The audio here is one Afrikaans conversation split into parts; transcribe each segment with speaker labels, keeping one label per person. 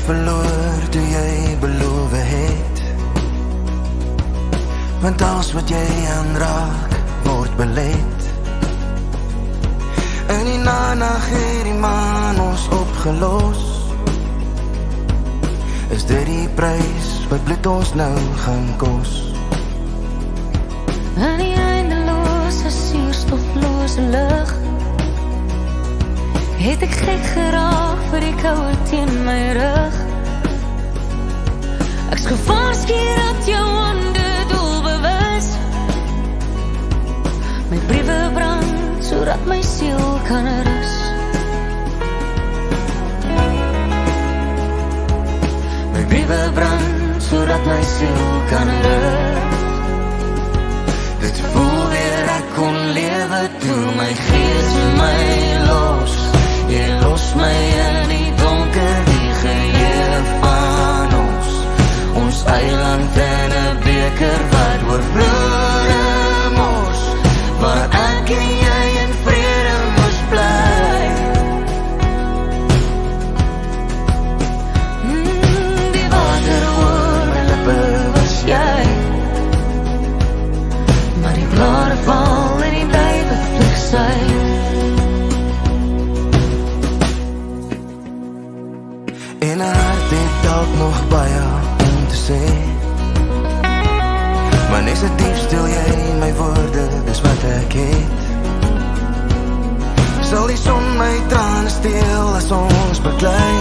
Speaker 1: verloor toe jy beloof het, want alles wat jy aanraak word belet. In die nag het die maan ons opgelos. Is dit die prys wat bloed ons nou gaan kos?
Speaker 2: In die eindeloze suurstofloze lug het ek gek geraak vir die koue teen my rug. Ek's gewaarsku dat jou hande doelbewus my briewe brand sodat my siel kan rus. My briewe brand sodat my siel kan rus. Dit voel weer ek kon lewe toe my gees my los. Jy los my in die donker, die geheue van ons. Ons eiland in 'n beker wat oorvloede mors, waar ek en jy in vrede moes bly. Die water oor my lippe was jy, maar die blare val en die duive vlieg sy.
Speaker 1: En 'n hart het dalk nog baie om te sê, maar nes 'n dief stil jy my woorde, dis wat ek het. Sal die son my trane steel as ons beklei,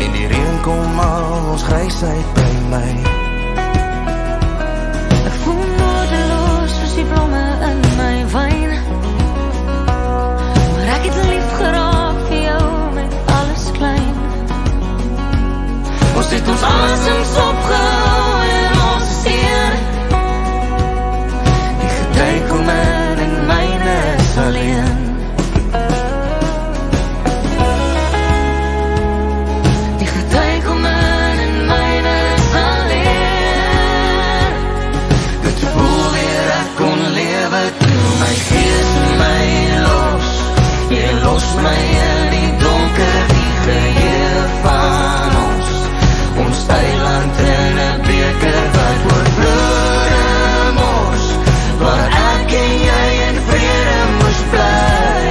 Speaker 1: en die reën kom al ons grysheid by my.
Speaker 2: Ek voel nodeloos soos die blomme in my wyn, maar ek het lief geraak vir jou met alles klein. Ons het ons asems opgehou en ons seer. Die gety kom in en myne is alleen. Die gety kom in en myne is alleen. Dit voel weer ek kon lewe toe my gees my los. Jy los my in die donker, die geheue van ons. Ons eiland in 'n beker wat oorvloede mors, waar ek en jy in vrede moes bly.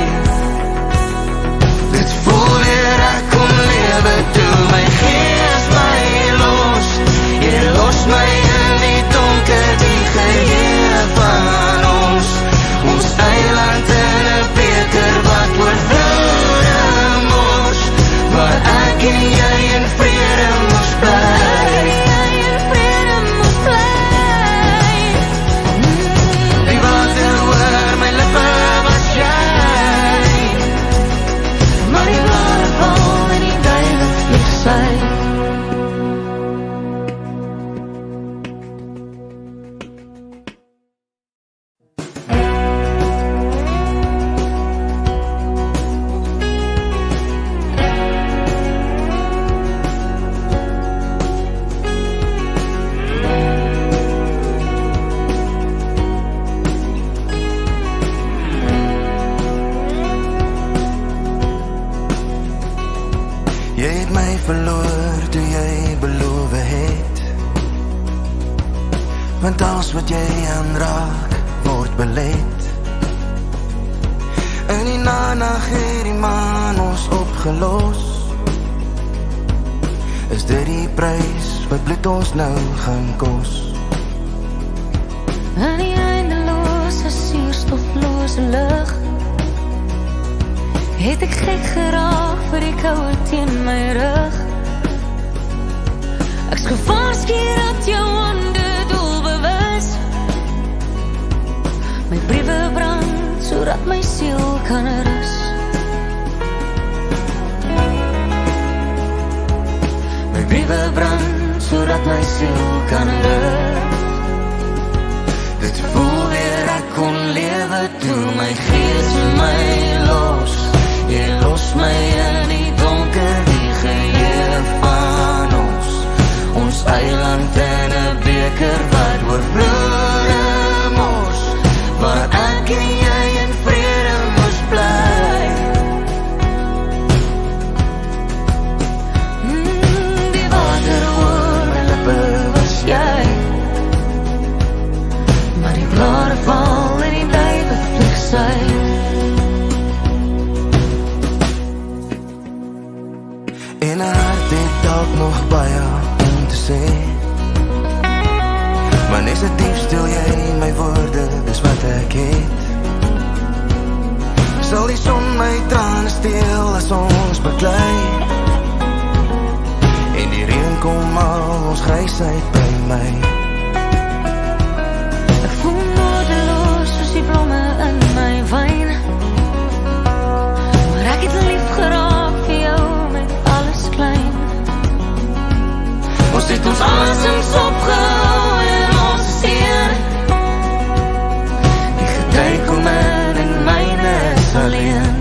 Speaker 2: Dit voel weer ek kon lewe toe my gees my los. Jy los my in die donker, die geheue van ons. Ons eiland in 'n beker wat oorvloede mors, waar ek en jy in vrede moes bly. Die water oor my lippe was jy, maar die blare val en die duive vlieg sy.
Speaker 1: Jy het my verloor toe jy beloof het, want alles wat jy aanraak word belet. In die nag het die maan ons opgelos. Is dit die prys wat bloed ons nou gaan kos?
Speaker 2: In die eindeloze suurstofloze lug het ek gek geraak vir die koue teen my rug. Ek's gewaarsku dat jou hande doelbewus my briewe brand sodat my siel kan rus. My briewe brand sodat my siel kan rus. Dit voel weer ek kon lewe toe my gees my los. Jy los my in die donker, die geheue van ons. Ons eiland in 'n beker wat oorvloede mors, waar ek en jy in vrede moes bly.
Speaker 1: kom al ons grysheid by my.
Speaker 2: Ek voel noordeloos soos die blomme in my wyn, maar ek het lief geraak vir jou met alles klein. Ons het ons asems opgehou en ons seer. Die gety kom in en myne is alleen.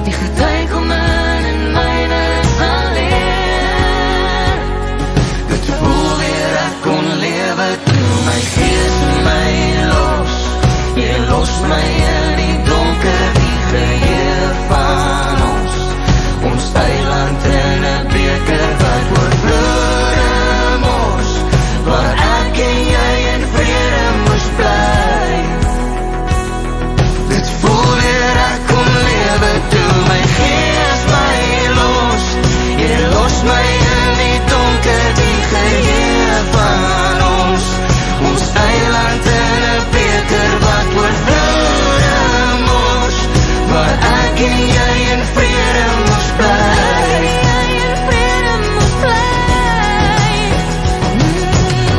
Speaker 2: Die gety kom in en myne is alleen. Dit voel weer ek kon lewe toe my gees my los. Jy los my in die donker, die geheer van ons. Ons eiland in 'n beker wat oorvloed mors, waar ek en jy in vrede moes bly. Dit voel weer ek kon lewe toe my gees my los. Jy los my in die donker, die geheer van ons. Ons eiland in 'n beker wat oorvloed mors, waar ek en jy in vrede moes bly.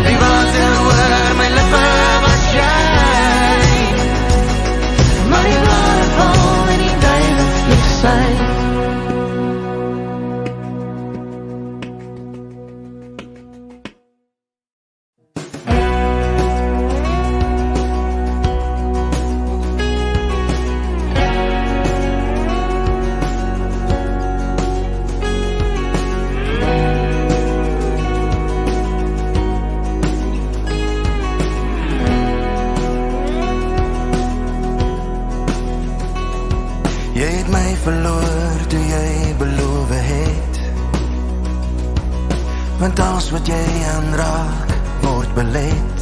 Speaker 2: Die water oor my lippe was jy, maar die blare val en die duiwe vlieg sy.
Speaker 1: Jy het my verloor toe jy beloof het, want alles wat jy aanraak word belet.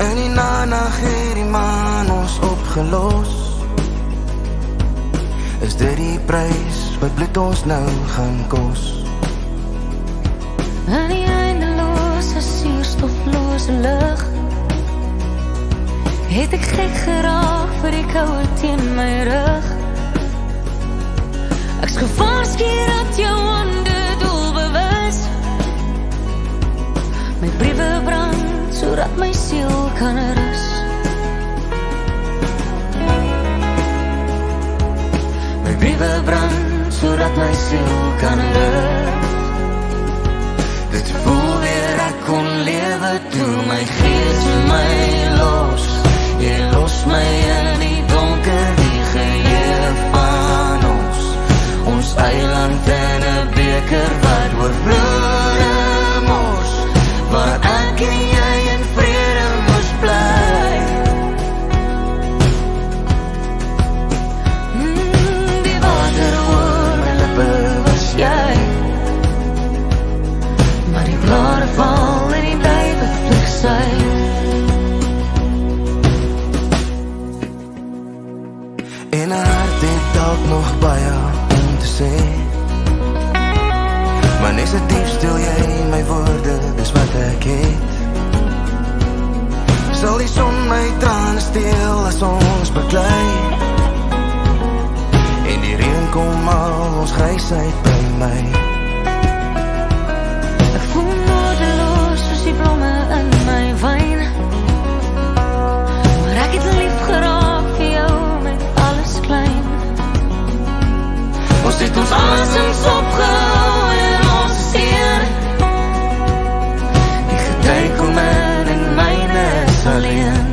Speaker 1: In die nag het die maan ons opgelos. Is dit die prys wat bloed ons nou gaan kos?
Speaker 2: In die eindelose suurstoflose lug het ek gek geraak vir die koue teen my rug. Ek's gewaarsku dat jou hande doelbewus my briewe brand sodat my siel kan rus. My briewe brand sodat my siel kan rus. Dit voel weer ek kon lewe toe my gees my los. Jy los my in die donker, die geheer van ons. Ons eiland in 'n beker wat oorvloed mors, waar ek en jy in vrede moes bly. Die water oor my lippe was jy, maar die blare val en die duiwe vlieg sy.
Speaker 1: En 'n hart het dalk nog baie om te sê, maar net so diep stil jy my woorde is wat ek het. Sal die son my trane steel as ons beklei, en die reën kom al ons grysheid by my.
Speaker 2: Ek voel noordeloos soos die blomme in my wyn, maar ek het lief geraak vir jou met alles klein. Ons het ons asems opgehou en ons seer. Die gety kom in en myne is alleen.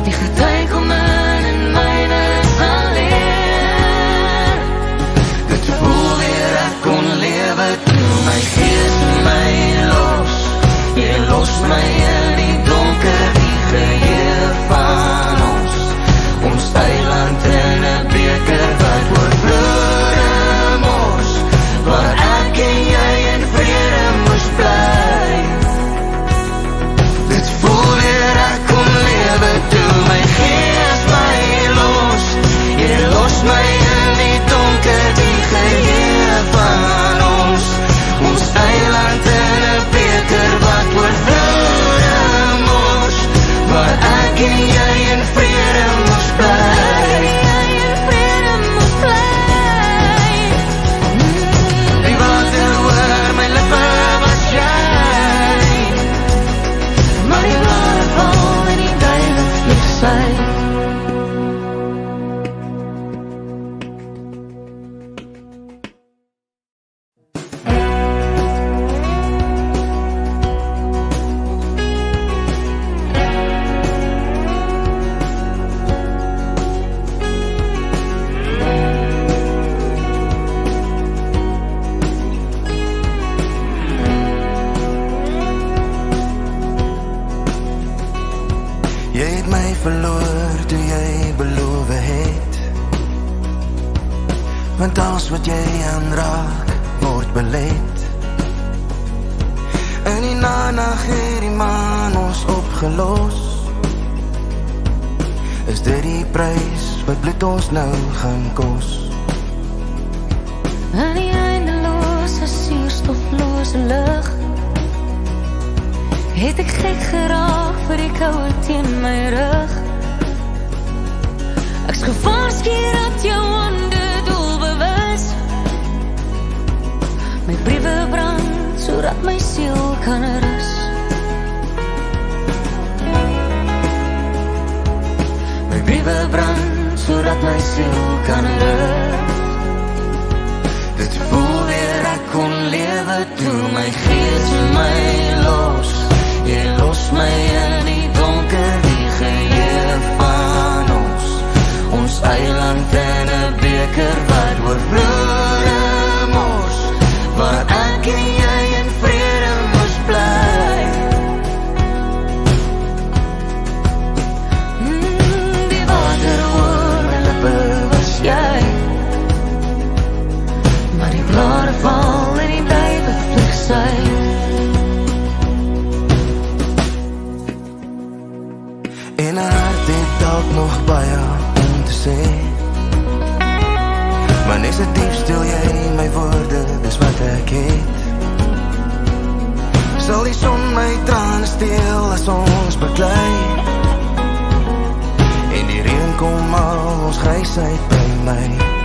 Speaker 2: Die gety kom in en myne is alleen.
Speaker 1: wat jy aanraak, word belet. In die nag het die maan ons opgelos. Is dit die prys wat bloed ons nou gaan kos?
Speaker 2: In die eindelose suurstoflose lug het ek gek geraak vir die koue teen my rug. Ek's gewaarsku dat jou hande doelbewus my briewe brand sodat my siel kan rus. My briewe brand sodat my siel kan rus. Dit voel weer ek kon lewe toe my gees my los. Jy los my in die donker, die geheue van ons eiland en 'n beker wat oorvloede mos, waar ek en jy in vrede moes bly. Die water oor my lippe was jy, maar die blare val en die duiwe vlug sy.
Speaker 1: En 'n hart het dalk nog baie om te sê, maar negatief stil jy my woorde, dis wat ek het. Sal die son my trane steel as ons beklei, en die reën kom al ons grysheid by my.